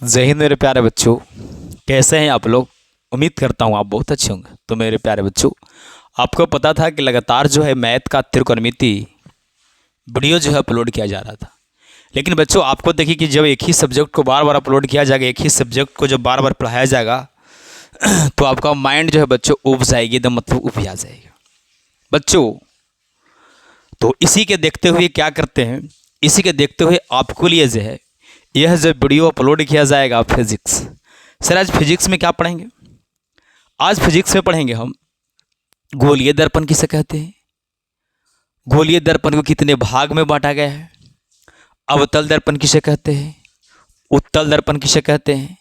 जय हिंद मेरे प्यारे बच्चों। कैसे हैं आप लोग। उम्मीद करता हूँ आप बहुत अच्छे होंगे। तो मेरे प्यारे बच्चों, आपको पता था कि लगातार जो है मैथ का त्रिकोणमिति वीडियो जो है अपलोड किया जा रहा था। लेकिन बच्चों आपको देखिए कि जब एक ही सब्जेक्ट को बार बार अपलोड किया जाएगा, एक ही सब्जेक्ट को जब बार बार पढ़ाया जाएगा तो आपका माइंड जो है बच्चों उब जाएगी, एकदम मतलब उब आ जाएगा बच्चों। तो इसी के देखते हुए क्या करते हैं, इसी के देखते हुए आपको लिए जो है यह जब वीडियो अपलोड किया जाएगा फिजिक्स। सर आज फिजिक्स में क्या पढ़ेंगे? आज फिजिक्स में पढ़ेंगे हम गोलीय दर्पण किसे कहते हैं, गोलीय दर्पण को कितने भाग में बांटा गया है, अवतल दर्पण किसे कहते हैं, उत्तल दर्पण किसे कहते हैं,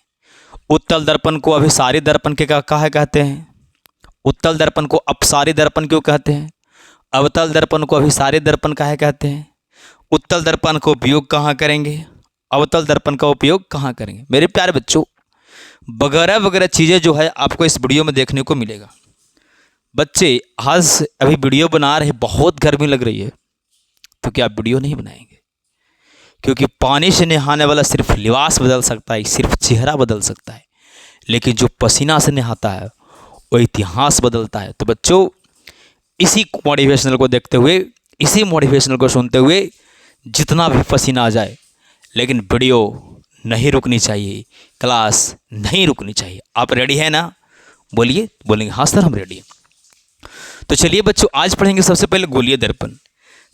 उत्तल दर्पण को अभिसारी दर्पण के काहे कहते हैं, उत्तल दर्पण को अपसारी दर्पण क्यों कहते हैं, अवतल दर्पण को अभिसारी दर्पण काहे कहते हैं, उत्तल दर्पण का उपयोग कहाँ करेंगे, अवतल दर्पण का उपयोग कहाँ करेंगे। मेरे प्यारे बच्चों, वगैरह वगैरह चीज़ें जो है आपको इस वीडियो में देखने को मिलेगा। बच्चे आज अभी वीडियो बना रहे, बहुत गर्मी लग रही है, तो क्या आप वीडियो नहीं बनाएंगे? क्योंकि पानी से नहाने वाला सिर्फ लिबास बदल सकता है, सिर्फ चेहरा बदल सकता है, लेकिन जो पसीना से नहाता है वो इतिहास बदलता है। तो बच्चों इसी मोटिवेशनल को देखते हुए, इसी मोटिवेशनल को सुनते हुए जितना भी पसीना आ जाए, लेकिन वीडियो नहीं रुकनी चाहिए, क्लास नहीं रुकनी चाहिए। आप रेडी है ना? बोलिए। बोलेंगे हाँ सर हम रेडी हैं। तो चलिए बच्चों आज पढ़ेंगे सबसे पहले गोलीय दर्पण।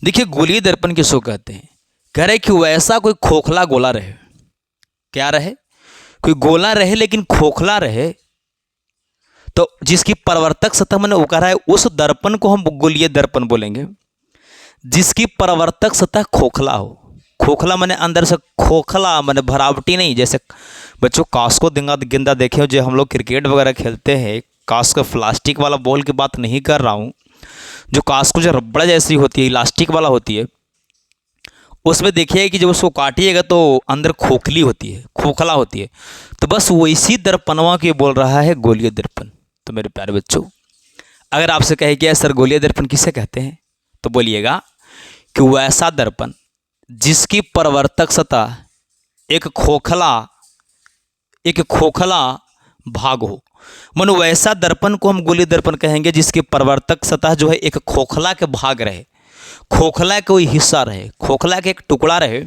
देखिए गोलीय दर्पण किसको कहते हैं? कह रहे कि वैसा कोई खोखला गोला रहे। क्या रहे? कोई गोला रहे लेकिन खोखला रहे, तो जिसकी परावर्तक सतह मैंने वो कह रहा है उस दर्पण को हम गोलीय दर्पण बोलेंगे जिसकी परावर्तक सतह खोखला हो। खोखला मैंने अंदर से खोखला, मैंने भरावटी नहीं। जैसे बच्चों कास्को गेंदा देखे हो, जो हम लोग क्रिकेट वगैरह खेलते हैं, कास्को प्लास्टिक वाला बॉल की बात नहीं कर रहा हूँ, जो कास्को जो रबड़ जैसी होती है, इलास्टिक वाला होती है, उसमें देखिए कि जब उसको काटिएगा तो अंदर खोखली होती है, खोखला होती है। तो बस वैसी दर्पणवा के बोल रहा है गोलीय दर्पण। तो मेरे प्यारे बच्चों, अगर आपसे कहे कि सर गोलीय दर्पण किसे कहते हैं, तो बोलिएगा कि वैसा दर्पण जिसकी परावर्तक सतह एक खोखला भाग हो। मानो वैसा दर्पण को हम गोलीय दर्पण कहेंगे जिसकी परावर्तक सतह जो है एक खोखला के भाग रहे, खोखला का कोई हिस्सा रहे, खोखला के एक टुकड़ा रहे,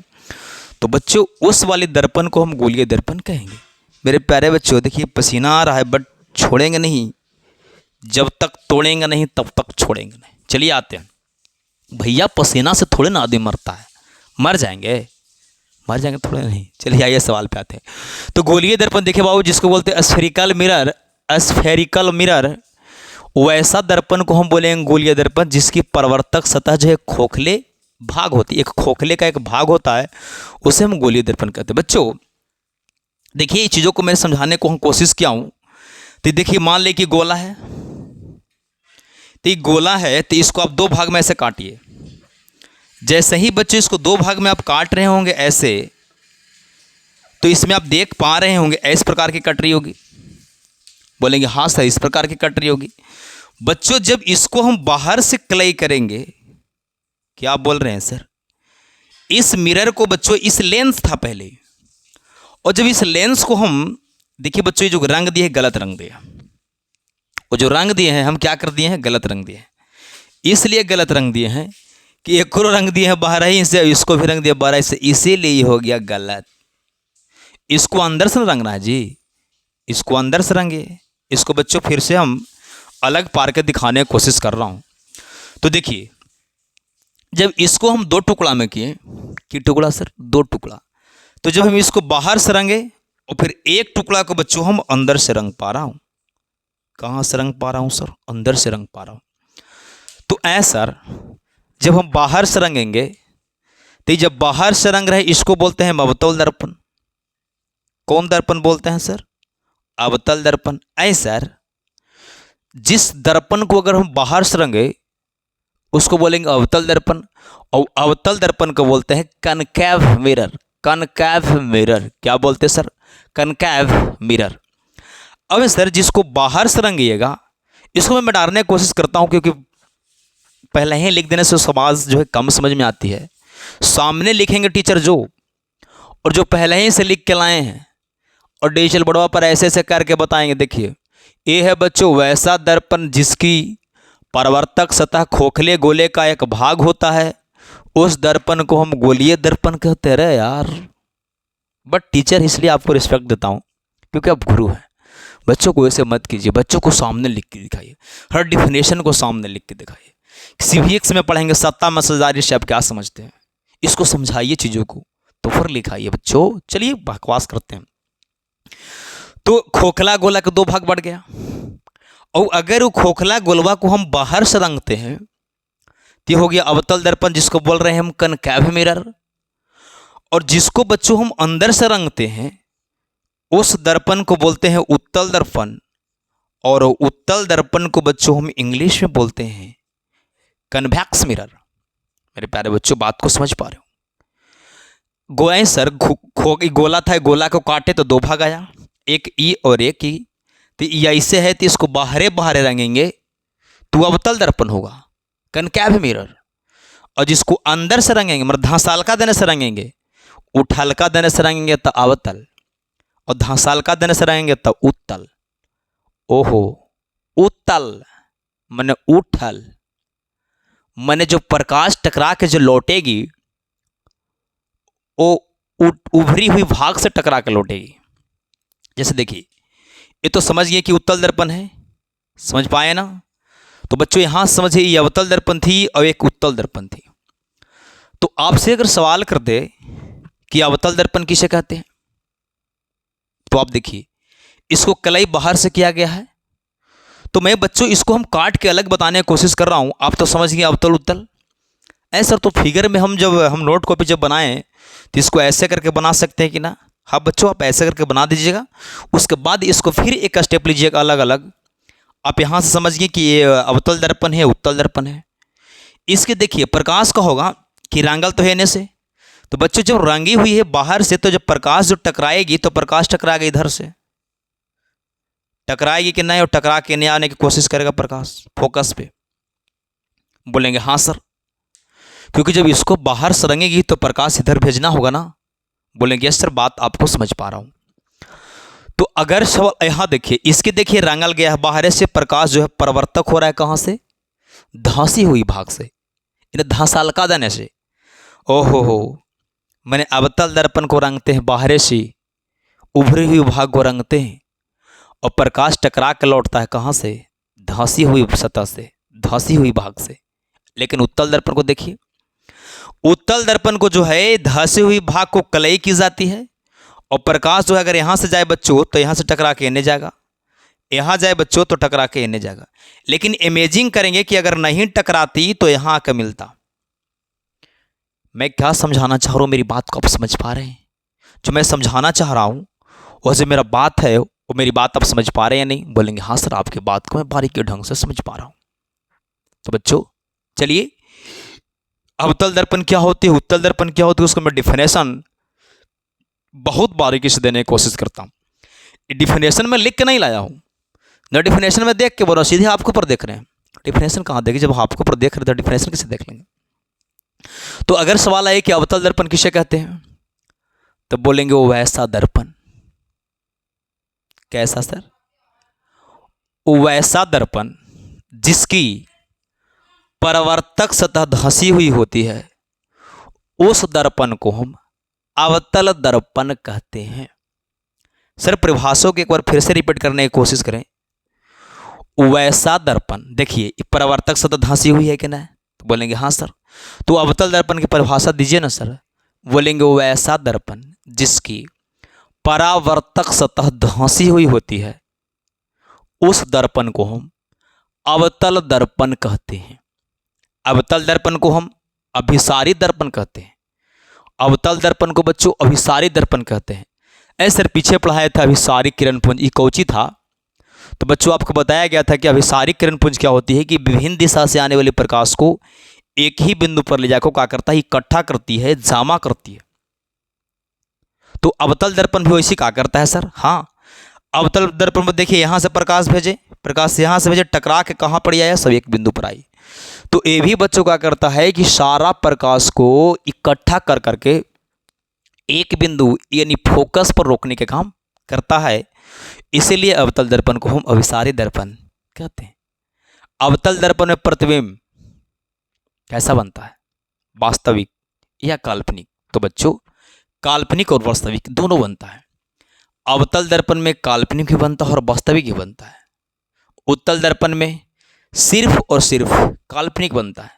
तो बच्चों उस वाले दर्पण को हम गोलीय दर्पण कहेंगे। मेरे प्यारे बच्चों देखिए पसीना आ रहा है, बट छोड़ेंगे नहीं, जब तक तोड़ेंगे नहीं तब तक छोड़ेंगे नहीं। चलिए आते हैं भैया, पसीना से थोड़े ना आदमी मरता है, मर जाएंगे थोड़े नहीं। चलिए आइए सवाल पे आते हैं। तो गोलीय दर्पण देखिए बाबू, जिसको बोलते हैं स्फेरिकल मिरर, वैसा दर्पण को हम बोलेंगे गोलीय दर्पण जिसकी परावर्तक सतह जो है खोखले भाग होती है, एक खोखले का एक भाग होता है, उसे हम गोलीय दर्पण कहते हैं। बच्चों देखिए ये चीज़ों को मैं समझाने को हम कोशिश किया हूँ। तो देखिए मान ले कि गोला है, तो ये गोला है, तो इसको आप दो भाग में ऐसे काटिए। जैसे ही बच्चे इसको दो भाग में आप काट रहे होंगे ऐसे, तो इसमें आप देख पा रहे होंगे इस प्रकार की कट रही होगी। बोलेंगे हाँ सर इस प्रकार की कट रही होगी। बच्चों जब इसको हम बाहर से क्लाई करेंगे, क्या आप बोल रहे हैं सर? इस मिरर को बच्चों इस लेंस था पहले, और जब इस लेंस को हम देखिए बच्चों, ये जो रंग दिए गलत रंग दिया, वो जो रंग दिए हैं हम क्या कर दिए हैं, गलत रंग दिए हैं। इसलिए गलत रंग दिए हैं कि एक और रंग दिए हैं बारह ही से, इसको भी रंग दिया बारह से, इसीलिए हो गया गलत। इसको अंदर से रंगना है जी, इसको अंदर से रंगे। इसको बच्चों फिर से हम अलग पार के दिखाने की कोशिश कर रहा हूँ। तो देखिए जब इसको हम दो टुकड़ा में किए, कि टुकड़ा सर? दो टुकड़ा। तो जब हम इसको बाहर से रंगे और फिर एक टुकड़ा को बच्चों हम अंदर से रंग पा रहा हूँ। कहाँ से रंग पा रहा हूँ सर? अंदर से रंग पा रहा हूँ। तो सर जब हम बाहर से रंगेंगे, तो जब बाहर से रंग रहे इसको बोलते हैं अवतल दर्पण। कौन दर्पण बोलते हैं सर? अवतल दर्पण। सर जिस दर्पण को अगर हम बाहर से रंगे उसको बोलेंगे अवतल दर्पण, और अवतल दर्पण को बोलते हैं कनकैव मिरर। कनकैव मिरर क्या बोलते हैं सर? कनकैव मिरर। अब सर जिसको बाहर से रंगिएगा, इसको मैं डालने की कोशिश करता हूँ क्योंकि पहले ही लिख देने से समाज जो है कम समझ में आती है। सामने लिखेंगे टीचर जो, और जो पहले ही से लिख के लाए हैं और डिजिटल बोर्ड पर ऐसे ऐसे करके बताएंगे। देखिए ये है बच्चों वैसा दर्पण जिसकी परावर्तक सतह खोखले गोले का एक भाग होता है, उस दर्पण को हम गोलीय दर्पण कहते रहे यार। बट टीचर इसलिए आपको रिस्पेक्ट देता हूँ क्योंकि आप गुरु हैं। बच्चों को ऐसे मत कीजिए, बच्चों को सामने लिख के दिखाइए, हर डिफिनेशन को सामने लिख के दिखाइए। CVX में पढ़ेंगे सत्ता में सजारी से आप क्या समझते हैं, इसको समझाइए चीज़ों को, तो फिर लिखाइए बच्चों। चलिए बकवास करते हैं। तो खोखला गोला के 2 भाग बढ़ गया, और अगर वो खोखला गोलवा को हम बाहर से रंगते हैं तो ये हो गया अवतल दर्पण, जिसको बोल रहे हैं हम कनकैव मिरर। और जिसको बच्चों हम अंदर से रंगते हैं उस दर्पण को बोलते हैं उत्तल दर्पण, और उत्तल दर्पण को बच्चों हम इंग्लिश में बोलते हैं कन्वेक्स मिरर। मेरे प्यारे बच्चों बात को समझ पा रहे हो? गोए सर गोला था, गोला को काटे तो 2 भाग आया, एक ई और एक ई। तो ई ऐसे है तो इसको बाहरे बाहरे रंगेंगे तो अवतल दर्पण होगा कनकैव मिरर। और जिसको अंदर से रंगेंगे मतलब धांसालका देने से रंगेंगे, उठलका देने से रंगेंगे तो अवतल, और धांसालका देने से रंगेंगे तो उत्तल। ओहो, उत्तल माने उठल, माने जो प्रकाश टकरा के जो लौटेगी वो उभरी हुई भाग से टकरा के लौटेगी। जैसे देखिए ये तो समझ गए कि उत्तल दर्पण है, समझ पाए ना? तो बच्चों यहां समझिए ये अवतल दर्पण थी और एक उत्तल दर्पण थी। तो आपसे अगर सवाल कर दे कि अवतल दर्पण किसे कहते हैं, तो आप देखिए इसको कलाई बाहर से किया गया है, तो मैं बच्चों इसको हम काट के अलग बताने की कोशिश कर रहा हूं। आप तो समझ गए अवतल उत्तल। ऐसा सर तो फिगर में हम जब हम नोट कॉपी जब बनाएं तो इसको ऐसे करके बना सकते हैं कि ना? हाँ बच्चों आप ऐसे करके बना दीजिएगा, उसके बाद इसको फिर एक स्टेप लीजिएगा अलग अलग। आप यहाँ से समझिए कि ये अवतल दर्पण है, उत्तल दर्पण है। इसके देखिए प्रकाश का होगा कि रंगल तो है ने से, तो बच्चों जब रंगी हुई है बाहर से तो जब प्रकाश जो टकराएगी तो प्रकाश टकराएगा इधर से, टकराएगी कि नहीं, और टकरा के नहीं आने की कोशिश करेगा प्रकाश फोकस पे। बोलेंगे हाँ सर, क्योंकि जब इसको बाहर से रंगेगी तो प्रकाश इधर भेजना होगा ना। बोलेंगे यस सर, बात आपको समझ पा रहा हूं। तो अगर सवाल यहां देखिए, इसके देखिए रंगल गया है बाहर से, प्रकाश जो है परिवर्तक हो रहा है कहां से? धांसी हुई भाग से, इन्हें धांसालका देने से। ओहो, मैंने अवतल दर्पण को रंगते हैं बाहर से, उभरी हुई भाग को रंगते हैं, और प्रकाश टकरा के लौटता है कहां से? धांसी हुई सतह से, धांसी हुई भाग से। लेकिन उत्तल दर्पण को देखिए, उत्तल दर्पण को जो है धंसी हुई भाग को कलई की जाती है, और प्रकाश जो है अगर यहां से जाए बच्चों तो यहां से टकरा के इन्हें जाएगा, यहां जाए बच्चों तो टकरा के इन्हें जाएगा। लेकिन इमेजिंग करेंगे कि अगर नहीं टकराती तो यहां आकर मिलता। मैं क्या समझाना चाह रहा हूं, मेरी बात को आप समझ पा रहे हैं? जो मैं समझाना चाह रहा हूं वो जो मेरा बात है वो मेरी बात आप समझ पा रहे हैं या नहीं? बोलेंगे हाँ सर, आपकी बात को मैं बारीकी ढंग से समझ पा रहा हूं। तो बच्चों चलिए, अवतल दर्पण क्या होती है, उत्तल दर्पण क्या होती है, उसको मैं डिफिनेशन बहुत बारीकी से देने की कोशिश करता हूं। डिफिनेशन में लिख के नहीं लाया हूं ना, डिफिनेशन में देख के बोलो, सीधे आपके ऊपर देख रहे हैं। डिफिनेशन कहाँ देखें, जब आपके ऊपर देख रहे थे डिफिनेशन किसे देख लेंगे? तो अगर सवाल आए कि अवतल दर्पण किसे कहते हैं, तो बोलेंगे वो वैसा दर्पण। कैसा सर? वो वैसा दर्पण जिसकी परावर्तक सतह धंसी हुई होती है, उस दर्पण को हम अवतल दर्पण कहते हैं। सर परिभाषाओं को एक बार फिर से रिपीट करने की कोशिश करें। वैसा दर्पण, देखिए परावर्तक सतह धंसी हुई है कि नहीं? तो बोलेंगे हाँ सर। तो अवतल दर्पण की परिभाषा दीजिए ना सर। बोलेंगे वैसा दर्पण जिसकी परावर्तक सतह धंसी हुई होती है, उस दर्पण को हम अवतल दर्पण कहते हैं। अवतल दर्पण को हम अभिसारी दर्पण कहते हैं। अवतल दर्पण को बच्चों अभिसारी दर्पण कहते हैं। ऐसे सर पीछे पढ़ाया था अभिसारी किरणपुंज, ये कौची था? तो बच्चों आपको बताया गया था कि अभिसारी किरणपुंज क्या होती है कि विभिन्न दिशा से आने वाले प्रकाश को एक ही बिंदु पर ले जाकर क्या करता है, इकट्ठा करती है, जमा करती है। तो अवतल दर्पण भी वैसे क्या करता है सर? हाँ, अवतल दर्पण में देखिए यहां से प्रकाश भेजे, प्रकाश यहां से भेजे, टकरा के कहां पर आया? सब एक बिंदु पर आई। तो ये भी बच्चों क्या करता है कि सारा प्रकाश को इकट्ठा कर करके एक बिंदु यानी फोकस पर रोकने के काम करता है, इसीलिए अवतल दर्पण को हम अभिसारी दर्पण कहते हैं। अवतल दर्पण में प्रतिबिंब कैसा बनता है, वास्तविक या काल्पनिक? तो बच्चों काल्पनिक और वास्तविक दोनों बनता है। अवतल दर्पण में काल्पनिक भी बनता है और वास्तविक भी बनता है। उत्तल दर्पण में सिर्फ और सिर्फ काल्पनिक बनता है,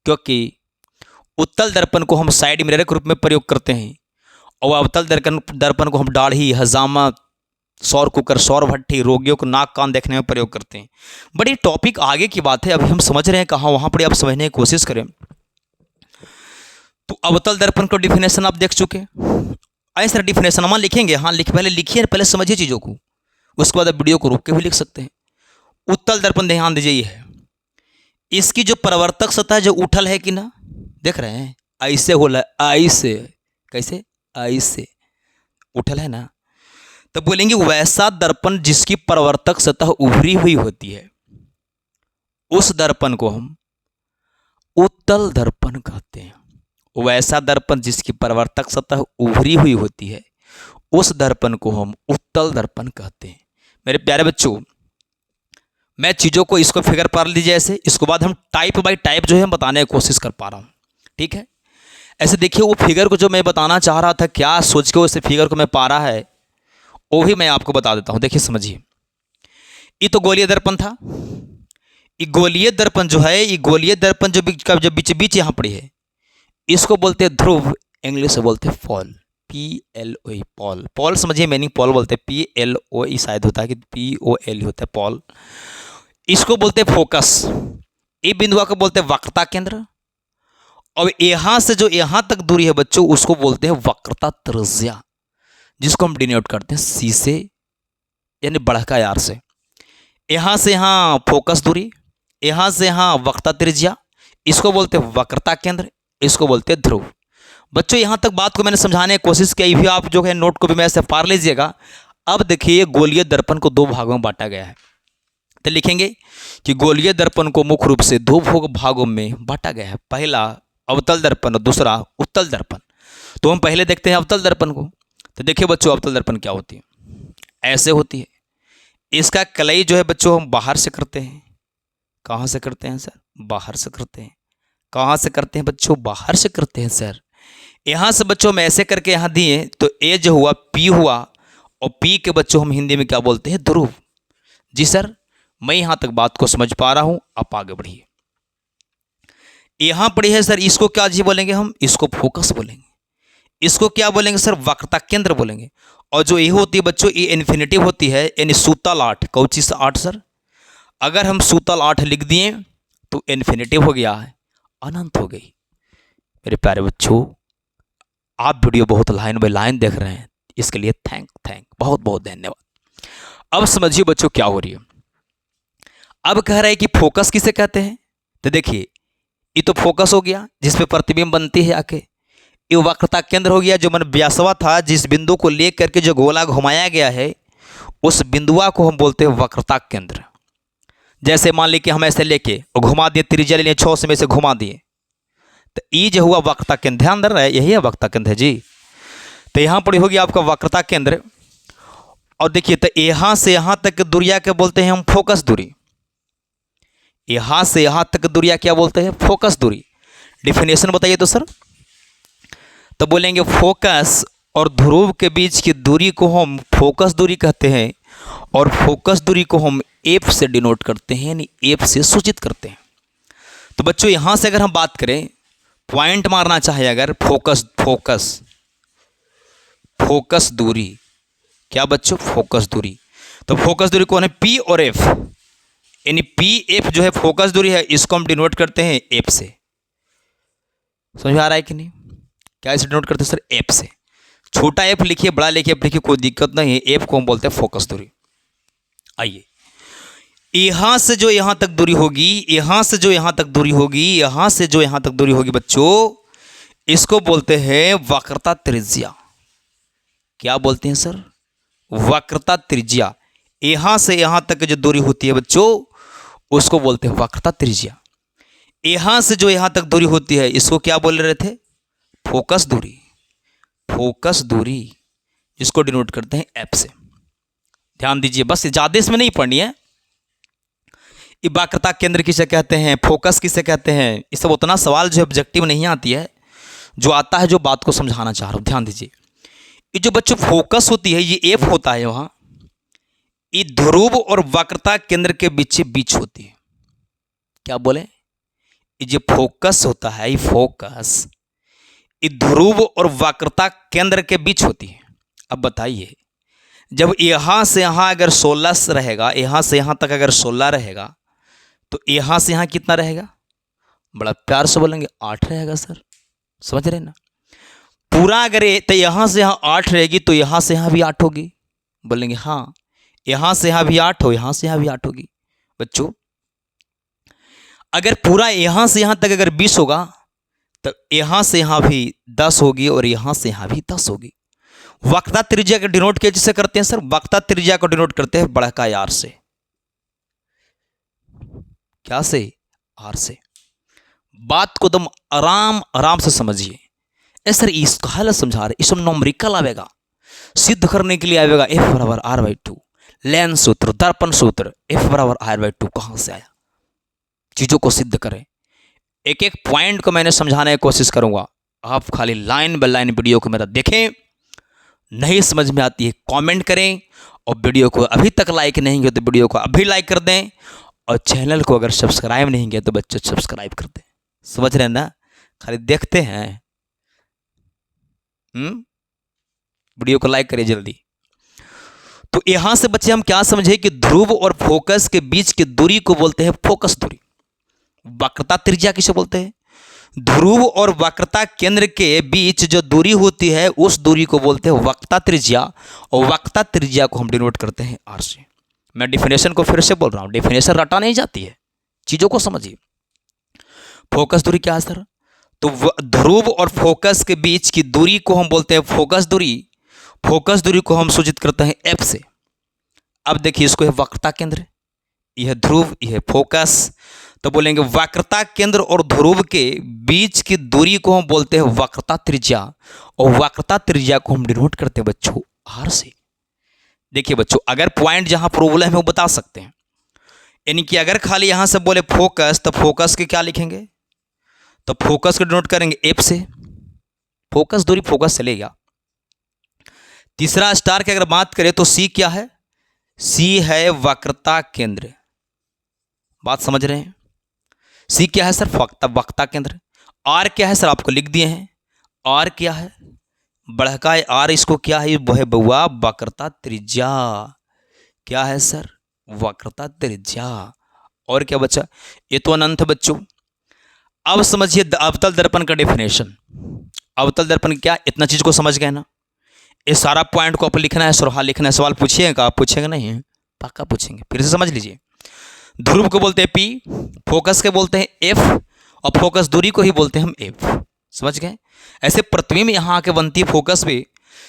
क्योंकि उत्तल दर्पण को हम साइड मिरर के रूप में प्रयोग करते हैं और अवतल दर्पण को हम दाढ़ी, हजामा, सौर कुकर, सौर भट्ठी, रोगियों को नाक कान देखने में प्रयोग करते हैं। बड़ी टॉपिक आगे की बात है, अभी हम समझ रहे हैं कहाँ, वहाँ पर आप समझने की कोशिश करें। तो अवतल दर्पण का डिफिनेशन आप देख चुके हैं। ऐसा डिफिनेशन हम लिखेंगे, हाँ पहले लिखिए, पहले समझिए चीज़ों को, उसके बाद आप वीडियो को रोक के भी लिख सकते हैं। उत्तल दर्पण ध्यान दीजिए, ये है इसकी जो परावर्तक सतह जो उठल है कि ना, देख रहे हैं ऐसे होला, ऐसे, कैसे, ऐसे उठल है ना, तो बोलेंगे वैसा दर्पण जिसकी परावर्तक सतह उभरी हुई होती है, उस दर्पण को हम उत्तल दर्पण कहते हैं। वैसा दर्पण जिसकी परावर्तक सतह उभरी हुई होती है, उस दर्पण को हम उत्तल दर्पण कहते हैं। मेरे प्यारे बच्चों, मैं चीज़ों को इसको फिगर पढ़ लीजिए ऐसे, इसके बाद हम टाइप बाय टाइप जो है बताने की कोशिश कर पा रहा हूँ, ठीक है। ऐसे देखिए, वो फिगर को जो मैं बताना चाह रहा था, क्या सोच के उस फिगर को मैं पा रहा है, वो भी मैं आपको बता देता हूँ। देखिए समझिए, ये तो गोलीय दर्पण था। ये गोलीय दर्पण जो है, ये गोलीय दर्पण जो बीच बीच यहाँ पड़ी है, इसको बोलते हैं ध्रुव, इंग्लिश में बोलते हैं पॉल, PLOE, पॉल। पॉल समझिए मीनिंग, पॉल बोलते हैं, PLOE शायद होता है कि POL होता है पॉल। इसको बोलते हैं फोकस। ये बिंदुआ को बोलते हैं वक्रता केंद्र, और यहाँ से जो यहाँ तक दूरी है बच्चों, उसको बोलते हैं वक्रता त्रिज्या, जिसको हम डिनोट करते हैं C से, यानी बढ़का यार से। यहाँ से यहाँ फोकस दूरी, यहाँ से यहाँ वक्रता त्रिज्या, इसको बोलते हैं वक्रता केंद्र, इसको बोलते हैं ध्रुव। बच्चों यहाँ तक बात को मैंने समझाने की कोशिश की, भी आप जो है नोट को भी मैं ऐसे पार लीजिएगा। अब देखिए, गोलीय दर्पण को दो भागों में बांटा गया है, तो लिखेंगे कि गोलीय दर्पण को मुख्य रूप से दो भागों में बांटा गया है, पहला अवतल दर्पण और दूसरा उत्तल दर्पण। तो हम पहले देखते हैं अवतल दर्पण को। तो देखिए बच्चों, अवतल दर्पण क्या होती है, ऐसे होती है। इसका कलई जो है बच्चों हम बाहर से करते हैं। कहाँ से करते हैं सर? बाहर से करते हैं। कहाँ से करते हैं बच्चों? बाहर से करते हैं सर। यहाँ से बच्चों हम ऐसे करके यहाँ दिए, तो ए जो हुआ P हुआ, और P के बच्चों हम हिंदी में क्या बोलते हैं? ध्रुव। जी सर, मैं यहाँ तक बात को समझ पा रहा हूँ, आप आगे बढ़िए। यहाँ पड़ी है सर, इसको क्या जी बोलेंगे हम? इसको फोकस बोलेंगे। इसको क्या बोलेंगे सर? वक्रता केंद्र बोलेंगे। और जो ये होती है बच्चों, ये इन्फिनिटिव होती है, यानी सूतल 8। कौची से 8 सर? अगर हम सूतल 8 लिख दिए तो इन्फिनिटिव हो गया है, अनंत हो गई। मेरे प्यारे बच्चों, आप वीडियो बहुत लाइन बाय लाइन देख रहे हैं, इसके लिए थैंक बहुत बहुत धन्यवाद। अब समझिए बच्चों क्या हो रही है। अब कह रहे हैं कि फोकस किसे कहते हैं? तो देखिए, ये तो फोकस हो गया जिसपे प्रतिबिंब बनती है आके। ये वक्रता केंद्र हो गया, जो मन व्यासवा था, जिस बिंदु को लेकर के जो गोला घुमाया गया है, उस बिंदुआ को हम बोलते हैं वक्रता केंद्र। जैसे मान लीजिए हम ऐसे लेके और घुमा दिए, त्रिज्या लिए 6 से में से घुमा दिए, तो ये जो हुआ वक्रता केंद्र। ध्यान दे रहा है, यही है वक्रता केंद्र है जी। तो यहाँ पर होगी आपका वक्रता केंद्र। और देखिए, तो यहाँ से यहाँ तक की दूरिया क्या बोलते हैं हम? फोकस दूरी। यहाँ से यहाँ तक दूरिया क्या बोलते हैं? फोकस दूरी। डिफिनेशन बताइए तो सर। तो बोलेंगे फोकस और ध्रुव के बीच की दूरी को हम फोकस दूरी कहते हैं, और फोकस दूरी को हम F से डिनोट करते हैं, यानी F से सूचित करते हैं। तो बच्चों यहाँ से अगर हम बात करें, पॉइंट मारना चाहे अगर, फोकस फोकस फोकस दूरी, क्या बच्चों? फोकस दूरी। तो फोकस दूरी को है P और F, यानी PF जो है फोकस दूरी है, इसको हम डिनोट करते हैं F से। समझ आ रहा है कि नहीं? क्या इसे डिनोट करते हैं सर? F से। छोटा F लिखिए, बड़ा लिखिए, F लिखिए, कोई दिक्कत नहीं है। F को हम बोलते हैं फोकस दूरी। आइए, यहाँ से जो यहाँ तक दूरी होगी, यहाँ से जो यहाँ तक दूरी होगी, यहाँ से जो यहाँ तक दूरी होगी बच्चों, इसको बोलते हैं वक्रता त्रिज्या। क्या बोलते हैं सर? वक्रता त्रिज्या। यहाँ से यहाँ तक जो दूरी होती है बच्चों, उसको बोलते हैं वक्रता त्रिज्या। यहाँ से जो यहाँ तक दूरी होती है, इसको क्या बोल रहे थे? फोकस दूरी। फोकस दूरी जिसको डिनोट करते हैं एफ से। ध्यान दीजिए, बस ज़्यादा इसमें नहीं पढ़नी है। ये वक्रता केंद्र किसे कहते हैं, फोकस किसे कहते हैं, ये सब उतना सवाल जो ऑब्जेक्टिव नहीं आती है, जो आता है जो बात को समझाना चाह रहा हूँ। ध्यान दीजिए, ये जो बच्चों फोकस होती है, ये एफ होता है वहाँ, ये ध्रुव और वक्रता केंद्र के बीच होती है। क्या बोले, ये जो फोकस होता है, ये फोकस ये ध्रुव और वक्रता केंद्र के बीच होती है। अब बताइए, जब यहाँ से यहाँ अगर 16 रहेगा, यहाँ से यहाँ तक अगर 16 रहेगा, तो यहाँ से यहाँ कितना रहेगा, बड़ा प्यार से बोलेंगे 8 रहेगा सर, समझ रहे ना। पूरा अगर तो यहाँ से यहाँ 8 रहेगी, तो यहाँ से यहाँ भी 8 होगी, बोलेंगे हाँ, यहाँ से यहाँ भी 8 हो, यहाँ से यहाँ भी 8 होगी। बच्चों अगर पूरा यहाँ से यहाँ तक अगर 20 होगा, तो यहाँ से यहाँ भी 10 होगी और यहाँ से यहाँ भी 10 होगी। वक्रता त्रिज्या का डिनोट किसे करते हैं सर, वक्रता त्रिज्या को डिनोट करते हैं बड़का आर से। क्या से, आर से। बात को तुम आराम से समझिए। ए सर इसका हाल समझा रहे, इसमें नॉमरिकल आवेगा, सिद्ध करने के लिए आवेगा F बराबर R/2, लेंस सूत्र, दर्पण सूत्र, F बराबर R/2 कहां से आया, चीजों को सिद्ध करें। एक एक पॉइंट को मैंने समझाने की कोशिश करूंगा, आप खाली लाइन बाय लाइन वीडियो को मेरा देखें। नहीं समझ में आती है कमेंट करें, और वीडियो को अभी तक लाइक नहीं किया तो वीडियो को अभी लाइक कर दें, और चैनल को अगर सब्सक्राइब नहीं किया तो बच्चों सब्सक्राइब कर दें। समझ रहे हैं ना, खाली देखते हैं। वीडियो को लाइक करिए जल्दी। तो यहां से बच्चे हम क्या समझे कि ध्रुव और फोकस के बीच की दूरी को बोलते हैं फोकस दूरी। वक्रता त्रिज्या किसे बोलते हैं, ध्रुव और वक्रता केंद्र के बीच जो दूरी होती है उस दूरी को बोलते हैं वक्रता त्रिज्या, और वक्रता त्रिज्या को हम डिनोट करते हैं आर से। मैं डिफिनेशन को फिर से बोल रहा हूं, डिफिनेशन रटा नहीं जाती है, चीजों को समझिए। फोकस दूरी क्या है सर, तो ध्रुव और फोकस के बीच की दूरी को हम बोलते हैं फोकस दूरी। फोकस दूरी को हम सूचित करते हैं एफ से। अब देखिए, इसको है वक्रता केंद्र, यह ध्रुव, यह फोकस, तो बोलेंगे वक्रता केंद्र और ध्रुव के बीच की दूरी को हम बोलते हैं वक्रता त्रिज्या, और वक्रता त्रिज्या को हम डिनोट करते हैं बच्चों आर से। देखिए बच्चों, अगर पॉइंट जहां प्रॉब्लम है वो बता सकते हैं, यानी कि अगर खाली यहां से बोले फोकस, तो फोकस के क्या लिखेंगे, तो फोकस को डिनोट करेंगे एफ से। फोकस दूरी फोकस चले गया। तीसरा स्टार की अगर बात करें तो सी क्या है, सी है वक्रता केंद्र। बात समझ रहे हैं, सी क्या है सर, वक्रता केंद्र। आर क्या है सर, आपको लिख दिए हैं, आर क्या है, बढ़का आर, इसको क्या है, वो है बउआ वक्रता त्रिज्या। क्या है सर, वक्रता त्रिज्या। और क्या बचा, ये तो अनंत है बच्चों। अब समझिए अवतल दर्पण का डेफिनेशन। अवतल दर्पण क्या, इतना चीज को समझ गए ना, ये सारा पॉइंट को आप लिखना है, सुरहा लिखना है। सवाल पूछिएगा, आप पूछेंगे नहीं, पक्का पूछेंगे, फिर से समझ लीजिए। ध्रुव को बोलते हैं पी, फोकस के बोलते हैं एफ, और फोकस दूरी को ही बोलते हैं हम एफ। समझ गए। ऐसे प्रतिबिंब यहाँ आके बनती है फोकस भी,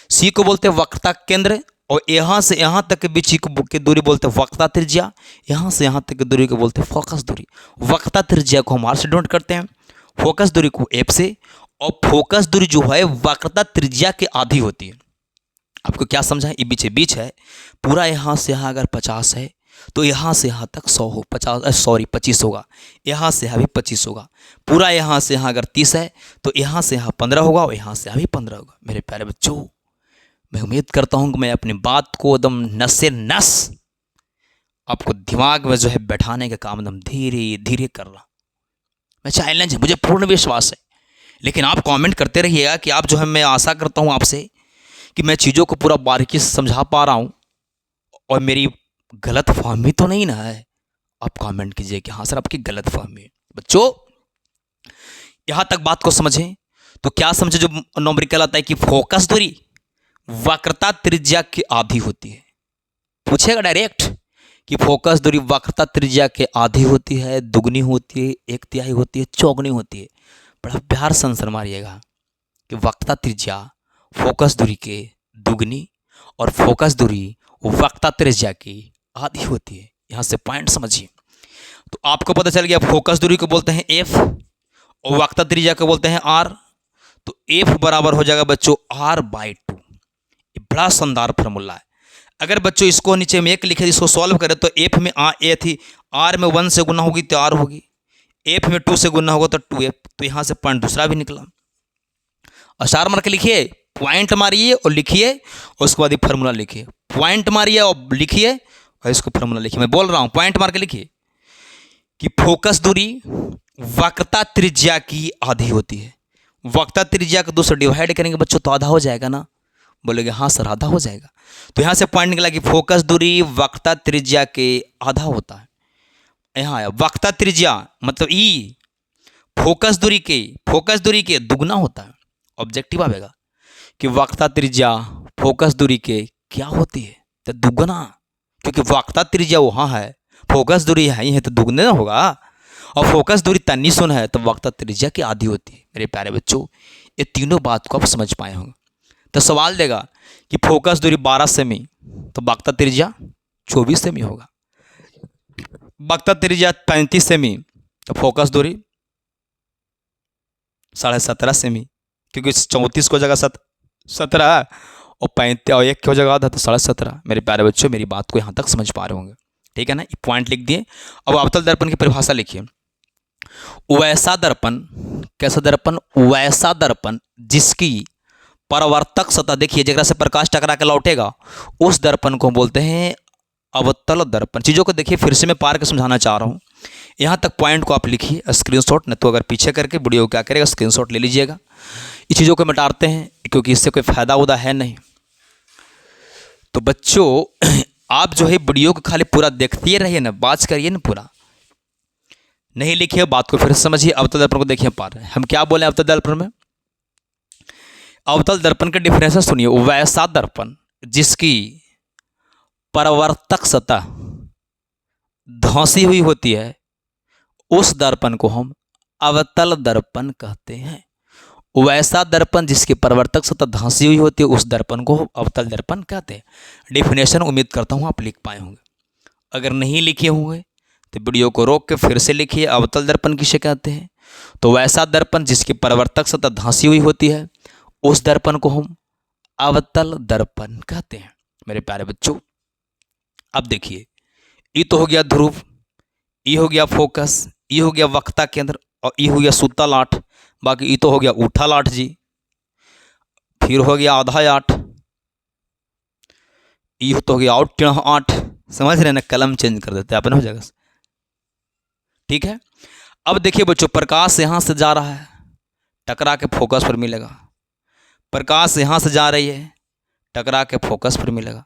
सी को बोलते हैं वक्रता केंद्र, और यहाँ से यहाँ तक के बीच की दूरी बोलते हैं वक्रता त्रिज्या, यहाँ से यहाँ तक की दूरी को बोलते हैं फोकस दूरी। वक्रता त्रिज्या को हम आर से डिनोट करते हैं, फोकस दूरी को एफ से, और फोकस दूरी जो है वक्रता त्रिज्या के आधी होती है। आपको क्या समझा, ये बीच बीच है, पूरा यहाँ से यहाँ अगर 50 है तो यहाँ से यहाँ तक 100 हो, 25 होगा, यहाँ से यहाँ भी 25 होगा। पूरा यहाँ से यहाँ अगर 30 है तो यहाँ से यहाँ 15 होगा, और यहाँ से यहाँ भी 15 होगा। मेरे प्यारे बच्चों, मैं उम्मीद करता हूँ कि मैं अपनी बात को एकदम नस से नस आपको दिमाग में जो है बैठाने का काम एकदम धीरे धीरे कर रहा। मैं चैलेंज है, मुझे पूर्ण विश्वास है, लेकिन आप कमेंट करते रहिएगा कि आप जो है, मैं आशा करता हूँ आपसे कि मैं चीज़ों को पूरा बारीकी से समझा पा रहा हूँ, और मेरी गलत फहमी तो नहीं ना है। आप कमेंट कीजिए कि हाँ सर आपकी गलत फहमी है। बच्चों यहाँ तक बात को समझें तो क्या समझे, जो नॉमरिकल आता है कि फोकस दूरी वक्रता त्रिज्या की आधी होती है। पूछेगा डायरेक्ट कि फोकस दूरी वक्रता त्रिज्या के आधी होती है, दुगनी होती है, 1/3 होती है, चौगुनी होती है। बड़ा प्यार से आंसर मारिएगा कि वक्रता त्रिज्या फोकस दूरी के दुगनी और फोकस दूरी वक्रता त्रिज्या की आधी होती है। यहाँ से पॉइंट समझिए। तो आपको पता चल गया, फोकस दूरी को बोलते हैं एफ और वक्रता त्रिज्या को बोलते हैं आर। तो एफ बराबर हो जाएगा बच्चों R/2। बड़ा शानदार फार्मूला है। अगर बच्चों इसको नीचे में 1 लिखे, इसको सॉल्व करें तो एफ में ए थी, आर में 1 से गुना होगी तो आर होगी, एफ में 2 से गुना होगा तो 2f। तो यहाँ से पॉइंट दूसरा भी निकला। और स्टार मार के लिखिए, पॉइंट मारिए और लिखिए, और उसके बाद ये फार्मूला लिखिए। पॉइंट मारिए और लिखिए और इसको फार्मूला लिखिए। मैं बोल रहा हूँ, पॉइंट मार के लिखिए कि फोकस दूरी वक्रता त्रिज्या की आधी होती है। वक्रता त्रिज्या को 2 से डिवाइड करेंगे बच्चों तो आधा हो जाएगा ना। बोलेंगे हाँ सर आधा हो जाएगा। तो यहाँ से पॉइंट निकला कि फोकस दूरी वक्रता त्रिज्या के आधा होता है। यहाँ आया वक्रता त्रिज्या मतलब ई फोकस दूरी के दुगना होता है। ऑब्जेक्टिव आएगा कि वक्रता त्रिज्या फोकस दूरी के क्या होती है, तो दुगना, क्योंकि वक्रता त्रिज्या वहाँ है, फोकस दूरी है ही है तो दुगने ना होगा। और फोकस दूरी 390 है तो वक्रता त्रिज्या की आधी होती है। मेरे प्यारे बच्चों, ये तीनों बात को आप समझ पाए होंगे। तो सवाल देगा कि फोकस दूरी 12 सेमी तो वक्रता त्रिज्या 24 सेमी होगा। वक्रता त्रिज्या 35 सेमी तो फोकस दूरी 17.5 सेमी, क्योंकि 34 को जगह 17 और 35 और 1 की जगह आधा तो 17.5। मेरे प्यारे बच्चों, मेरी बात को यहाँ तक समझ पा रहे होंगे, ठीक है ना। ये पॉइंट लिख दिए। अब अवतल दर्पण की परिभाषा लिखिए। वैसा दर्पण, कैसा दर्पण? वैसा दर्पण जिसकी परावर्तक सतह, देखिए जगह से प्रकाश टकरा के लौटेगा उस दर्पण को बोलते हैं अवतल दर्पण। चीज़ों को देखिए, फिर से मैं पार के समझाना चाह रहा हूँ। यहाँ तक पॉइंट को आप लिखिए स्क्रीनशॉट, नहीं तो अगर पीछे करके वीडियो क्या करेगा स्क्रीनशॉट ले लीजिएगा। ये चीज़ों को मिटाते हैं क्योंकि इससे कोई फ़ायदा उदा है नहीं। तो बच्चों आप जो है वीडियो को खाली पूरा देखते रहिए ना, बात करिए ना, पूरा नहीं लिखिए, बात को फिर से समझिए। अवतल दर्पण को देखिए पार हम क्या बोले अवतल दर्पण में। अवतल दर्पण के डिफिनेशन सुनिए। वैसा दर्पण जिसकी परावर्तक सतह धंसी हुई होती है उस दर्पण को हम अवतल दर्पण कहते हैं। वैसा दर्पण जिसकी परावर्तक सतह धंसी हुई होती है उस दर्पण को अवतल दर्पण कहते हैं। डेफिनेशन उम्मीद करता हूँ आप लिख पाए होंगे। अगर नहीं लिखे होंगे तो वीडियो को रोक के फिर से लिखिए। अवतल दर्पण किसे कहते हैं? तो वैसा दर्पण जिसकी परावर्तक सतह धंसी हुई होती है उस दर्पण को हम अवतल दर्पण कहते हैं। मेरे प्यारे बच्चों, अब देखिए, ये तो हो गया ध्रुव, ये हो गया फोकस, ये हो गया वक्रता केंद्र और ये हो गया सूता लाट। बाकी ये तो हो गया ऊठा लाट जी, फिर हो गया आधा आठ, ये तो हो गया आउट 8। समझ रहे ना, कलम चेंज कर देते हैं अपने हो जाएगा, ठीक है। अब देखिए बच्चों, प्रकाश यहां से जा रहा है, टकरा के फोकस पर मिलेगा। प्रकाश यहां से जा रही है, टकरा के फोकस पर मिलेगा।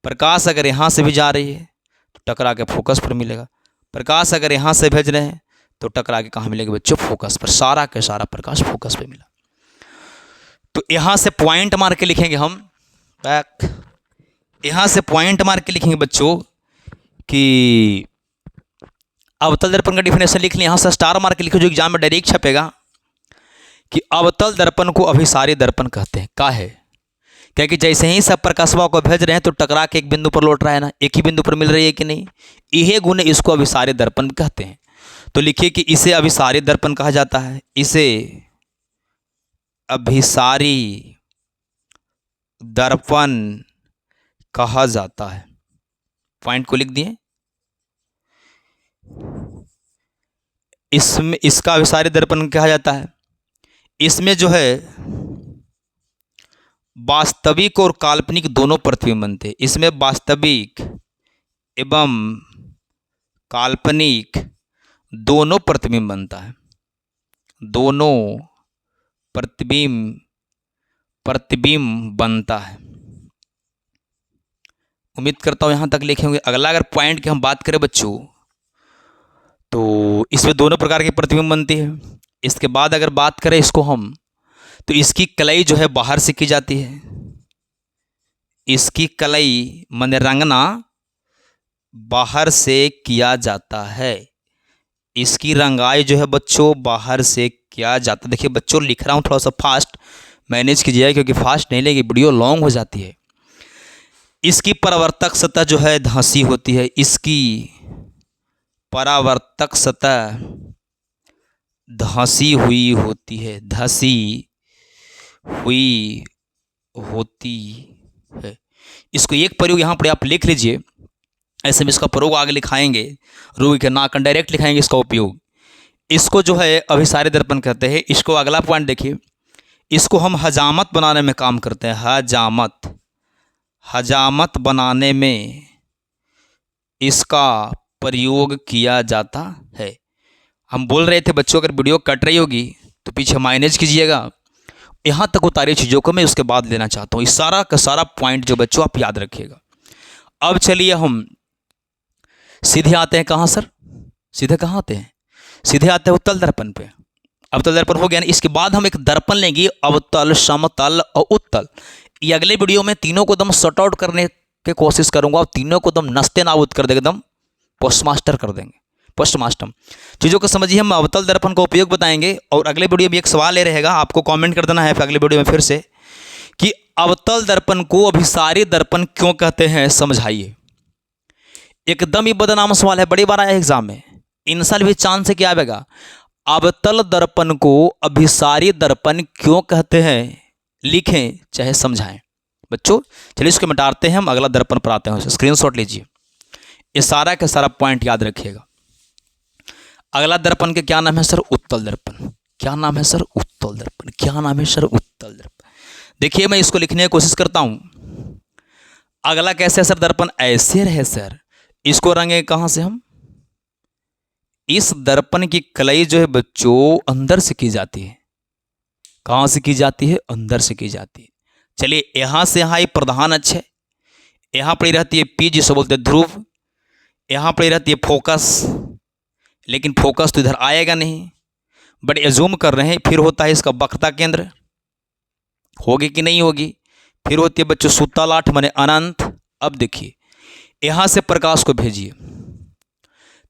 प्रकाश अगर यहां से भी जा रही है तो टकरा के फोकस पर मिलेगा। प्रकाश अगर यहाँ से भेज रहे हैं तो टकरा के कहाँ मिलेगा बच्चों? फोकस पर। सारा के सारा प्रकाश फोकस पे मिला। तो यहाँ से पॉइंट मार के लिखेंगे हम, यहाँ से पॉइंट मार के लिखेंगे बच्चों कि अवतल दर्पण का डिफिनेशन लिख लें। यहाँ से स्टार मार के लिखो, जो एग्जाम में डायरेक्ट छपेगा कि अवतल दर्पण को अभिसारी दर्पण कहते हैं। का है क्योंकि जैसे ही सब प्रकाशवा को भेज रहे हैं तो टकरा के एक बिंदु पर लौट रहा है ना, एक ही बिंदु पर मिल रही है कि नहीं, यह गुण इसको अभिसारी दर्पण कहते हैं। तो लिखिए कि इसे अभिसारी दर्पण कहा जाता है, इसे अभिसारी दर्पण कहा जाता है। पॉइंट को लिख दिए। इसमें इसका अभिसारी दर्पण कहा जाता है। इसमें जो है वास्तविक और काल्पनिक दोनों प्रतिबिंब बनते हैं। इसमें वास्तविक एवं काल्पनिक दोनों प्रतिबिंब बनता है। दोनों प्रतिबिंब बनता है। उम्मीद करता हूँ यहाँ तक लिखे होंगे। अगला अगर पॉइंट की हम बात करें बच्चों तो इसमें दोनों प्रकार के प्रतिबिंब बनती है। इसके बाद अगर बात करें इसको हम, तो इसकी कलई जो है बाहर से की जाती है। इसकी कलई माने रंगना बाहर से किया जाता है। इसकी रंगाई जो है बच्चों बाहर से किया जाता है। देखिए बच्चों लिख रहा हूँ थोड़ा सा फास्ट मैनेज कीजिए, क्योंकि फास्ट नहीं लेगी वीडियो लॉन्ग हो जाती है। इसकी परावर्तक सतह जो है धंसी होती है। इसकी परावर्तक सतह धंसी हुई होती है। धंसी हुई होती है। इसको एक प्रयोग यहाँ पर आप लिख लीजिए, ऐसे में इसका प्रयोग आगे लिखाएंगे, रूई के नाकन डायरेक्ट लिखाएंगे इसका उपयोग। इसको जो है अभिसारी दर्पण कहते हैं। इसको अगला पॉइंट देखिए, इसको हम हजामत बनाने में काम करते हैं। हजामत बनाने में इसका प्रयोग किया जाता है। हम बोल रहे थे बच्चों, अगर वीडियो कट रही होगी तो पीछे माइनेज कीजिएगा। यहाँ तक उतारी चीज़ों को मैं उसके बाद लेना चाहता हूँ। इस सारा का सारा पॉइंट जो बच्चों आप याद रखिएगा। अब चलिए हम सीधे आते हैं कहाँ सर, सीधे कहाँ आते हैं, सीधे आते हैं उत्तल दर्पण पे। अवतल दर्पण हो गया ना, इसके बाद हम एक दर्पण लेंगे, अवतल, समतल और उत्तल। ये अगले वीडियो में तीनों को एकदम सॉर्ट आउट करने की कोशिश करूंगा और तीनों को एकदम नस्ते नाबूद कर देंगे, एकदम पोस्ट मास्टर कर देंगे, पोस्ट मास्टर चीज़ों को समझिए। हम अवतल दर्पण का उपयोग बताएंगे और अगले वीडियो में एक सवाल ये रहेगा, आपको कमेंट कर देना है अगले वीडियो में फिर से, कि अवतल दर्पण को अभिसारी दर्पण क्यों कहते हैं, समझाइए। एकदम ही बदनाम सवाल है, बड़ी बार आया एग्जाम में, इन साल भी चांस से क्या आएगा। अवतल दर्पण को अभिसारी दर्पण क्यों कहते हैं, लिखें चाहे समझाएं बच्चों। चलिए इसको मिटाते हैं, हम अगला दर्पण पर आते हैं। स्क्रीनशॉट लीजिए, ये सारा का सारा पॉइंट याद रखिएगा। अगला दर्पण के क्या नाम है सर, उत्तल दर्पण। क्या नाम है सर, उत्तल दर्पण। क्या नाम है सर, उत्तल दर्पण। देखिए मैं इसको लिखने की कोशिश करता हूं। अगला कैसे है सर, दर्पण ऐसे रहे सर, इसको रंगे कहां से हम, इस दर्पण की कलई जो है बच्चों अंदर से की जाती है। कहां से की जाती है, अंदर से की जाती है। चलिए यहां से यहां प्रधान अक्ष है, यहां पर रहती है पी जिसे बोलते हैं ध्रुव, यहां पर रहती है फोकस, लेकिन फोकस तो इधर आएगा नहीं, बट एजूम कर रहे हैं। फिर होता है इसका वक्रता केंद्र, होगी कि नहीं होगी। फिर होती है बच्चों सुतलाठ माने अनंत। अब देखिए यहां से प्रकाश को भेजिए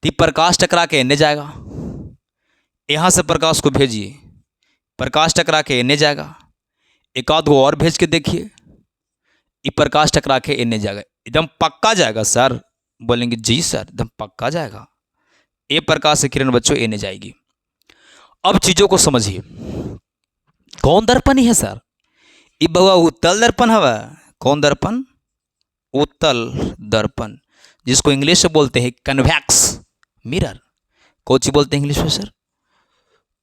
तो प्रकाश टकरा के एने जाएगा, यहां से प्रकाश को भेजिए, प्रकाश टकरा के एने जाएगा। एक आध गो और भेज के देखिए, ये प्रकाश टकरा के एने जाएगा। एकदम पक्का जाएगा सर, बोलेंगे जी सर एकदम पक्का जाएगा। ये प्रकाश से किरण बच्चों एने जाएगी। अब चीजों को समझिए, कौन दर्पण ही है सर, ये बउआ उत्तल दर्पण हवा। कौन दर्पण, उत्तल दर्पण, जिसको इंग्लिश से बोलते हैं कन्वेक्स मिरर। कौन सी बोलते हैं इंग्लिश में sir,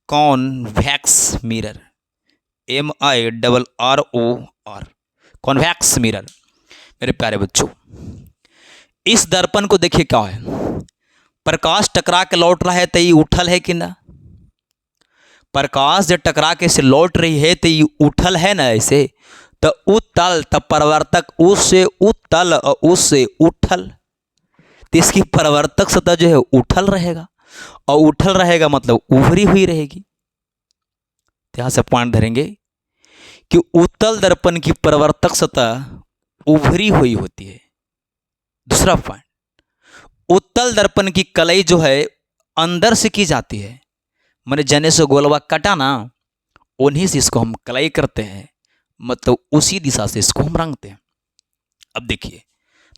convex mirror, MIRROR, convex mirror. मेरे प्यारे बच्चों, इस दर्पण को देखिए क्या है, प्रकाश टकरा के लौट रहा है तो ये उठल है कि ना, प्रकाश जब टकरा के से लौट रही है तो ये उठल है ना ऐसे, तो उत्तल, तब परिवर्तक उससे उत्तल और उससे उठल, तो इसकी परिवर्तक सतह जो है उठल रहेगा, और उठल रहेगा मतलब उभरी हुई रहेगी। तो यहां से पॉइंट धरेंगे कि उत्तल दर्पण की परिवर्तक सतह उभरी हुई होती है। दूसरा पॉइंट, उत्तल दर्पण की कलई जो है अंदर से की जाती है, मैंने जने से गोलवा कटा ना, उन्हीं से इसको हम कलई करते हैं, मतलब उसी दिशा से इसको हम रंगते हैं। अब देखिए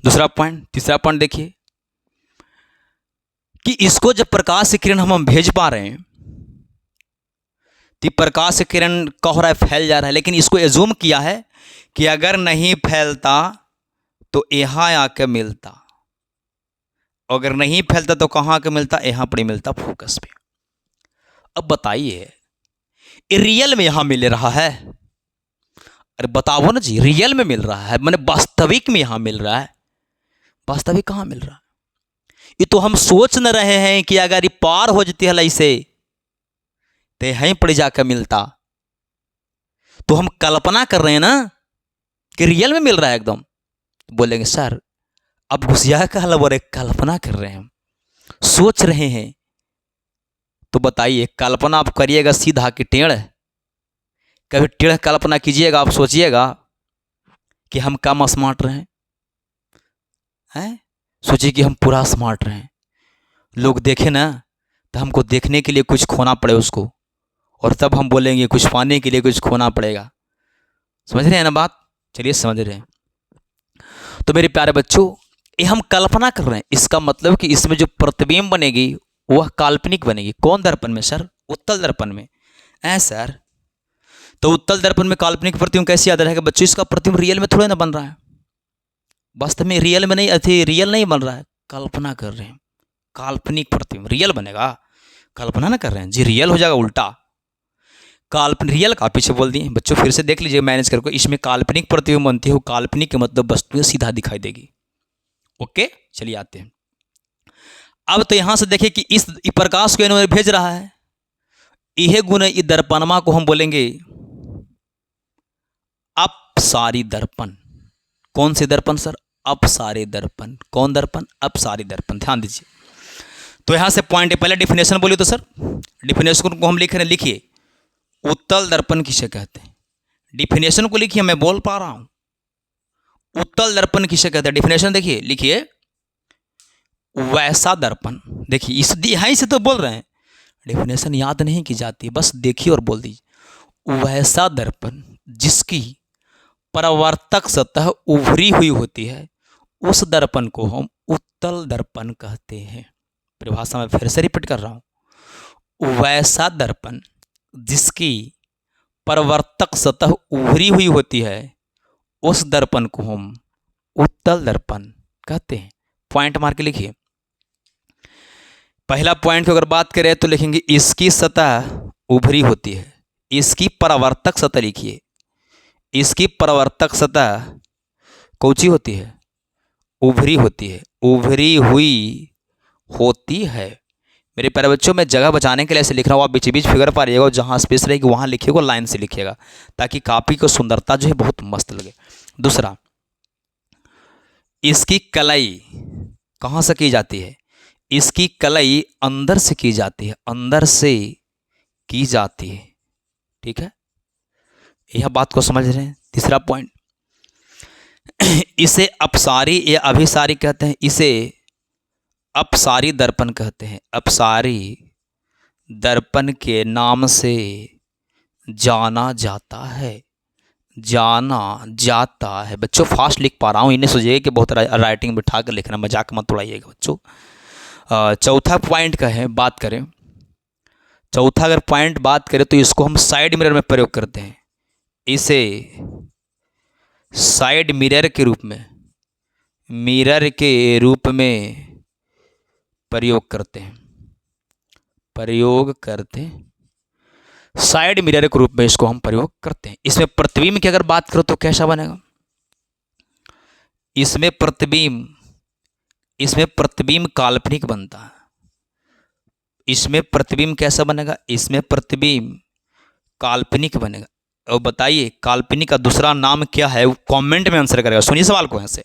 दूसरा पॉइंट, तीसरा पॉइंट देखिए कि इसको जब प्रकाश किरण हम भेज पा रहे हैं तो प्रकाश किरण का हो रहा है फैल जा रहा है, लेकिन इसको एजूम किया है कि अगर नहीं फैलता तो यहाँ आके मिलता, अगर नहीं फैलता तो कहाँ आके मिलता, यहाँ पर मिलता फोकस पे। अब बताइए ये रियल में यहां मिल रहा है, अरे बताओ ना जी, रियल में मिल रहा है, मैंने वास्तविक में यहां मिल रहा है, वास्तविक कहां मिल रहा है। ये तो हम सोच न रहे हैं कि अगर ये पार हो जाती है ऐसे तो यहीं पर जाकर मिलता, तो हम कल्पना कर रहे हैं ना कि रियल में मिल रहा है एकदम। बोलेंगे सर अब घुसिया का हल बोले, कल्पना कर रहे हैं हम, सोच रहे हैं। तो बताइए कल्पना आप करिएगा सीधा कि टेढ़, कभी टेढ़ कल्पना कीजिएगा, आप सोचिएगा कि हम कम स्मार्ट रहें, हैं, सोचिए कि हम पूरा स्मार्ट रहें, लोग देखें ना तो हमको देखने के लिए कुछ खोना पड़े उसको, और तब हम बोलेंगे कुछ पाने के लिए कुछ खोना पड़ेगा। समझ रहे हैं ना बात, चलिए समझ रहे हैं। तो मेरे प्यारे बच्चों, ये हम कल्पना कर रहे हैं, इसका मतलब कि इसमें जो प्रतिबिंब बनेगी वह काल्पनिक बनेगी। कौन दर्पण में सर, उत्तल दर्पण में। सर तो उत्तल दर्पण में काल्पनिक प्रतिबिंब कैसे याद रहेगा बच्चों, इसका प्रतिबिंब रियल में थोड़े ना बन रहा है, वास्तव में रियल में नहीं, अति रियल नहीं बन रहा है, कल्पना कर रहे हैं, काल्पनिक प्रतिबिंब। रियल बनेगा, कल्पना ना कर रहे हैं जी, रियल हो जाएगा उल्टा। काल्पनिक रियल का पीछे बोल दिए बच्चों, फिर से देख लीजिए मैनेज करके। इसमें काल्पनिक प्रतिबिंब बनती है, वो काल्पनिक के मतलब वस्तुएं सीधा दिखाई देगी। ओके, चलिए आते हैं। अब तो यहां से देखिए कि इस प्रकाश को इन्होंने भेज रहा है, यह गुण इस दर्पणमा को हम बोलेंगे अपसारी दर्पण। कौन से दर्पण सर? अपसारी दर्पण। कौन दर्पण? अपसारी दर्पण। ध्यान दीजिए। तो यहां से पॉइंट है, पहले डिफिनेशन बोलिए तो सर, डिफिनेशन को हम लिख रहे हैं, लिखिए। उत्तल दर्पण किसे कहते हैं? डिफिनेशन को लिखिए, मैं बोल पा रहा हूं। उत्तल दर्पण किसे कहते हैं? डिफिनेशन देखिए, लिखिए। वैसा दर्पण, देखिए इस दिहाई से तो बोल रहे हैं, डेफिनेशन याद नहीं की जाती, बस देखिए और बोल दीजिए। वैसा दर्पण जिसकी परावर्तक सतह उभरी हुई होती है, उस दर्पण को हम उत्तल दर्पण कहते हैं। परिभाषा में फिर से रिपीट कर रहा हूं। वैसा दर्पण जिसकी परावर्तक सतह उभरी हुई होती है, उस दर्पण को हम उत्तल दर्पण कहते हैं। पॉइंट मार के लिखिए। पहला पॉइंट की अगर बात करें तो लिखेंगे इसकी सतह उभरी होती है। इसकी परावर्तक सतह लिखिए। इसकी परावर्तक सतह कौची होती है? उभरी होती है। उभरी हुई होती है। मेरे प्यारे बच्चों, मैं जगह बचाने के लिए ऐसे लिख रहा हूँ, आप बीच बीच फिगर पा रहिएगा, जहाँ स्पेस रहेगी वहाँ लिखिएगा, लाइन से लिखिएगा, ताकि कापी को सुंदरता जो है बहुत मस्त लगे। दूसरा, इसकी कलाई कहाँ से की जाती है? इसकी कलाई अंदर से की जाती है। अंदर से की जाती है। ठीक है, यह बात को समझ रहे हैं। तीसरा पॉइंट, इसे अपसारी या अभिसारी कहते हैं। इसे अपसारी दर्पण कहते हैं। अपसारी दर्पण के नाम से जाना जाता है। जाना जाता है। बच्चों फास्ट लिख पा रहा हूँ, इन्हें सोचिए कि बहुत राइटिंग बिठा कर लिखना, मजाक मत उड़ाइएगा बच्चों। चौथा पॉइंट का है बात करें, चौथा अगर पॉइंट बात करें तो इसको हम साइड मिरर में प्रयोग करते हैं। इसे साइड मिरर के रूप में, मिरर के रूप में प्रयोग करते हैं। प्रयोग करते हैं, साइड मिरर के रूप में इसको हम प्रयोग करते हैं। इसमें प्रतिबिंब की अगर बात करो तो कैसा बनेगा? इसमें प्रतिबिंब काल्पनिक बनता है। इसमें प्रतिबिंब कैसा बनेगा? इसमें प्रतिबिंब काल्पनिक बनेगा। और बताइए काल्पनिक का दूसरा नाम क्या है? कमेंट में आंसर करेगा। सुनिए सवाल को ऐसे,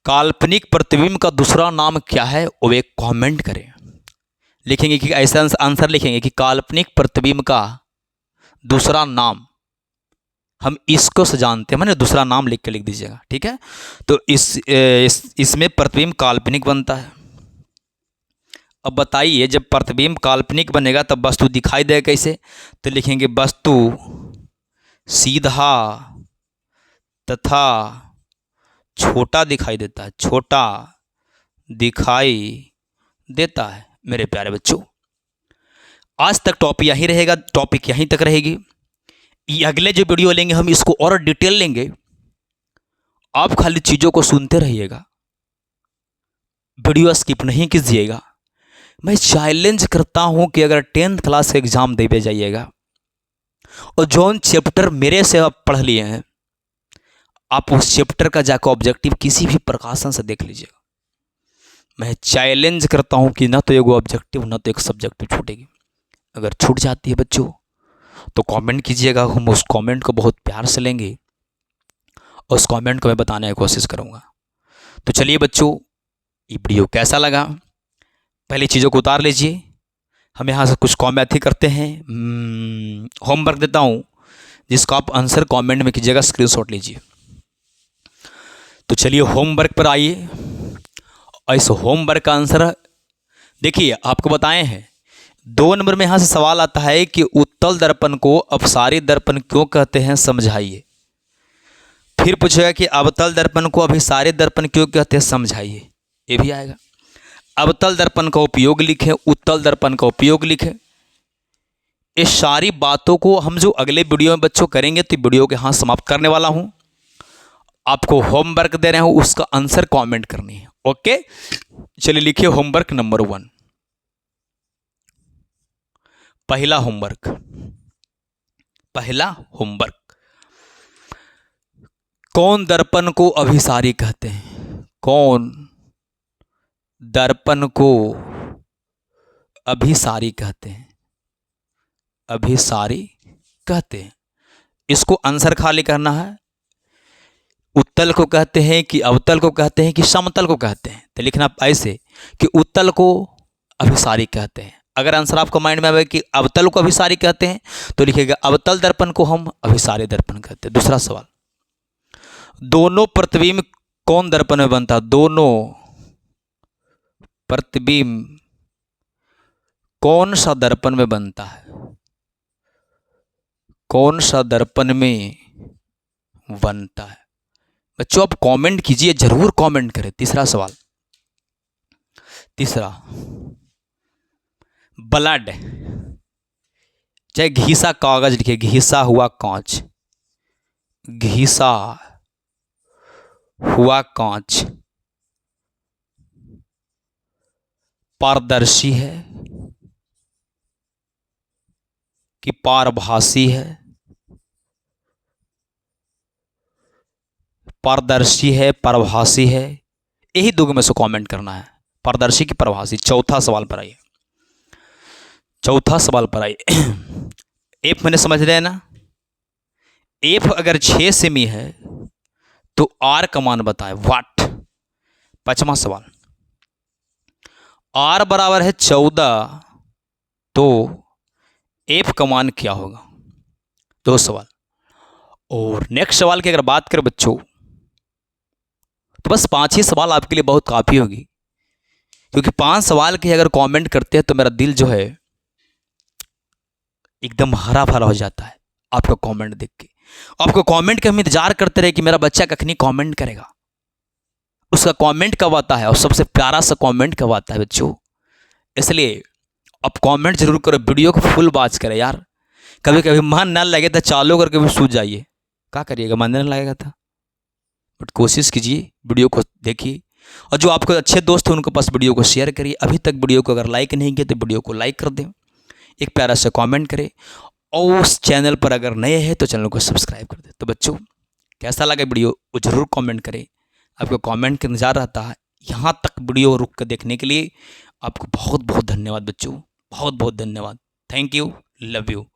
काल्पनिक प्रतिबिंब का दूसरा नाम क्या है? वो एक कमेंट करें। लिखेंगे कि ऐसा आंसर लिखेंगे कि काल्पनिक प्रतिबिंब का दूसरा नाम, हम इसको से जानते हैं, मैंने दूसरा नाम लिख के लिख दीजिएगा। ठीक है, तो इसमें प्रतिबिंब काल्पनिक बनता है। अब बताइए जब प्रतिबिंब काल्पनिक बनेगा तब वस्तु दिखाई देगा कैसे? तो लिखेंगे वस्तु सीधा तथा छोटा दिखाई देता है। छोटा दिखाई देता है। मेरे प्यारे बच्चों, आज तक टॉपिक यहीं रहेगा, टॉपिक यहीं तक रहेगी। ये अगले जो वीडियो लेंगे हम इसको और डिटेल लेंगे। आप खाली चीज़ों को सुनते रहिएगा, वीडियो स्किप नहीं कीजिएगा। मैं चैलेंज करता हूं कि अगर 10th क्लास का एग्जाम दे जाइएगा और जौन चैप्टर मेरे से आप पढ़ लिए हैं, आप उस चैप्टर का जाकर ऑब्जेक्टिव किसी भी प्रकाशन से देख लीजिएगा। मैं चैलेंज करता हूं कि ना तो एक ऑब्जेक्टिव ना तो एक सब्जेक्टिव छूटेगी। अगर छूट जाती है बच्चों तो कमेंट कीजिएगा, हम उस कमेंट को बहुत प्यार से लेंगे और उस कमेंट को मैं बताने की कोशिश करूंगा। तो चलिए बच्चों, ये वीडियो कैसा लगा पहले चीज़ों को उतार लीजिए। हम यहाँ से कुछ कमेंट ही करते हैं, होमवर्क देता हूँ जिसको आप आंसर कमेंट में कीजिएगा, स्क्रीनशॉट लीजिए। तो चलिए होमवर्क पर आइए और इस होमवर्क का आंसर देखिए आपको बताए हैं। 2 नंबर में यहाँ से सवाल आता है कि उत्तल दर्पण को अपसारी दर्पण क्यों कहते हैं, समझाइए। फिर पूछेगा कि अवतल दर्पण को अभिसारी दर्पण क्यों कहते हैं, समझाइए। ये भी आएगा। अवतल दर्पण का उपयोग लिखें, उत्तल दर्पण का उपयोग लिखें। इस सारी बातों को हम जो अगले वीडियो में बच्चों करेंगे, तो वीडियो के यहाँ समाप्त करने वाला हूँ। आपको होमवर्क दे रहे हैं, उसका आंसर कमेंट करनी है। ओके, चलिए लिखिए होमवर्क नंबर 1। पहला होमवर्क, कौन दर्पण को अभिसारी कहते हैं? कौन दर्पण को अभिसारी कहते हैं? अभिसारी कहते हैं। इसको आंसर खाली करना है। उत्तल को कहते हैं कि अवतल को कहते हैं कि समतल को कहते हैं? तो लिखना ऐसे कि उत्तल को अभिसारी कहते हैं। अगर आंसर आपको माइंड में आवे कि अवतल को अभिसारी कहते हैं तो लिखिएगा अवतल दर्पण को हम अभिसारी दर्पण कहते हैं। दूसरा सवाल, दोनों प्रतिबिंब कौन दर्पण में बनता है? दोनों प्रतिबिंब कौन सा दर्पण में बनता है? कौन सा दर्पण में बनता है? बच्चों आप कमेंट कीजिए, जरूर कमेंट करें। तीसरा सवाल, तीसरा, ब्लड, चाहे घिसा कागज लिखिए, घिसा हुआ कांच, घिसा हुआ कांच पारदर्शी है कि पारभासी है? पारदर्शी है, पारभासी है, यही दो में से कमेंट करना है, पारदर्शी की पारभासी। चौथा सवाल पर आइए, चौथा सवाल पर आइए। एफ मैंने समझ रहे हैं ना? एफ अगर 6 सेमी है तो आर का मान बताएं, वाट। पांचवा सवाल, आर बराबर है 14 तो एफ का मान क्या होगा? 2 सवाल। और नेक्स्ट सवाल की अगर बात करें बच्चों तो बस 5 ही सवाल आपके लिए बहुत काफ़ी होगी, क्योंकि 5 सवाल के अगर कमेंट करते हैं तो मेरा दिल जो है एकदम हरा भरा हो जाता है आपका कमेंट देख के। आपको कमेंट का हम इंतजार करते रहे कि मेरा बच्चा कखनी कमेंट करेगा, उसका कमेंट कब आता है और सबसे प्यारा सा कमेंट कब आता है बच्चों। इसलिए आप कमेंट जरूर करो, वीडियो को फुल वॉच करें यार। कभी कभी मन ना लगे तो चालू करके भी सूझ जाइए, क्या करिएगा, मन नहीं लगेगा था। बट कोशिश कीजिए, वीडियो को देखिए, और जो आपको अच्छे दोस्त हैं उनके पास वीडियो को शेयर करिए। अभी तक वीडियो को अगर लाइक नहीं किया तो वीडियो को लाइक कर दें, एक प्यारा सा कमेंट करें, और उस चैनल पर अगर नए हैं तो चैनल को सब्सक्राइब कर दें। तो बच्चों कैसा लगा वीडियो वो जरूर कमेंट करें, आपको कमेंट का इंतजार रहता है। यहाँ तक वीडियो रुक कर देखने के लिए आपको बहुत बहुत धन्यवाद बच्चों, बहुत बहुत धन्यवाद। Thank you, love you.